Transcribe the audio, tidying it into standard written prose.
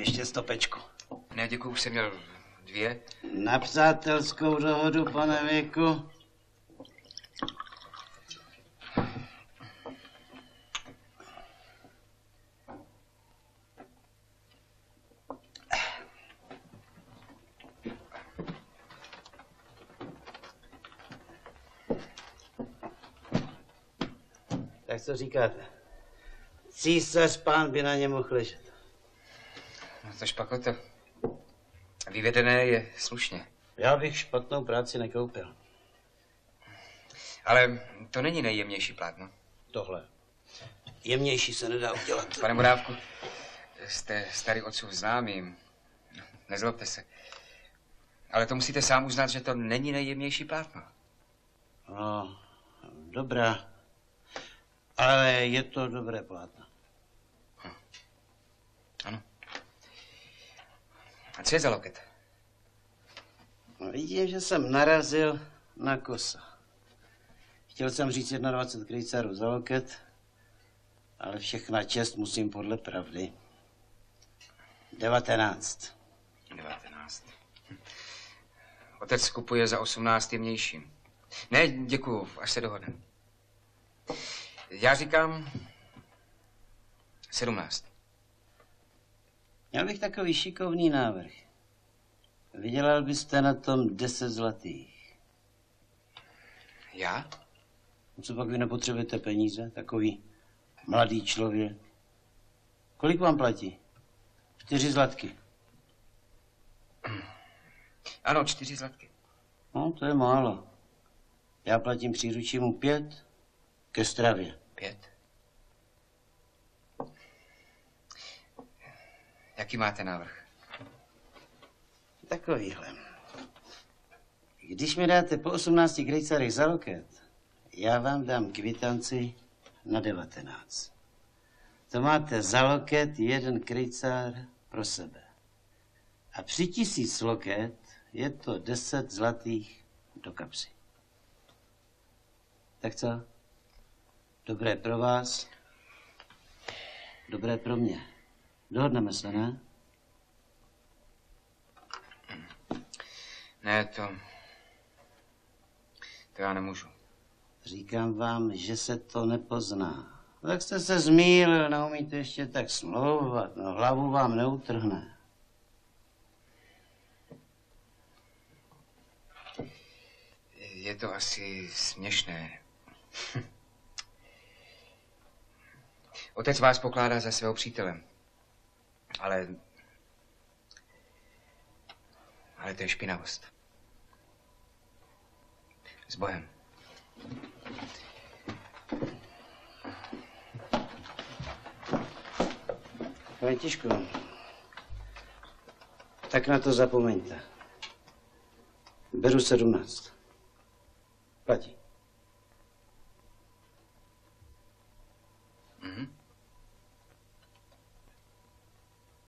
ještě stopečku. Ne, děkuju, už jsem měl 2. Na přátelskou dohodu, pane Věku. Tak co říkáte? Císař pán by na ně mohl ležet. No to špakota. Vyvedené je slušně. Já bych špatnou práci nekoupil. Ale to není nejjemnější plátno. Tohle. Jemnější se nedá udělat. Pane Morávku, jste starý otcův známý. Nezlobte se. Ale to musíte sám uznat, že to není nejjemnější plátno. No, dobrá. Ale je to dobré plátno. Ano. A co je za loket? No, vidím, že jsem narazil na kosa. Chtěl jsem říct 21 krejcárů za loket, ale všechna čest musím podle pravdy. 19. 19. Otec kupuje za 18 jemnější. Ne, děkuju, až se dohodneme. Já říkám 17. Měl bych takový šikovný návrh. Vydělal byste na tom 10 zlatých. Já? Co pak vy nepotřebujete peníze? Takový mladý člověk. Kolik vám platí? 4 zlatky. Ano, 4 zlatky. No, to je málo. Já platím příručímu 5 ke stravě. 5? Jaký máte návrh? Takovýhle. Když mi dáte po 18 krejcárech za loket, já vám dám kvitanci na 19. To máte za loket 1 krejcár pro sebe. A při 1000 loket je to 10 zlatých do kapsy. Tak co? Dobré pro vás, dobré pro mě. Dohodneme se, ne? Ne, to já nemůžu. Říkám vám, že se to nepozná. Tak jste se zmýlil, neumíte ještě tak smlouvat, no hlavu vám neutrhne. Je to asi směšné. Otec vás pokládá za svého přítele. Ale to je špinavost. S Bohem. Františku, tak na to zapomeňte. Beru 17. Platí.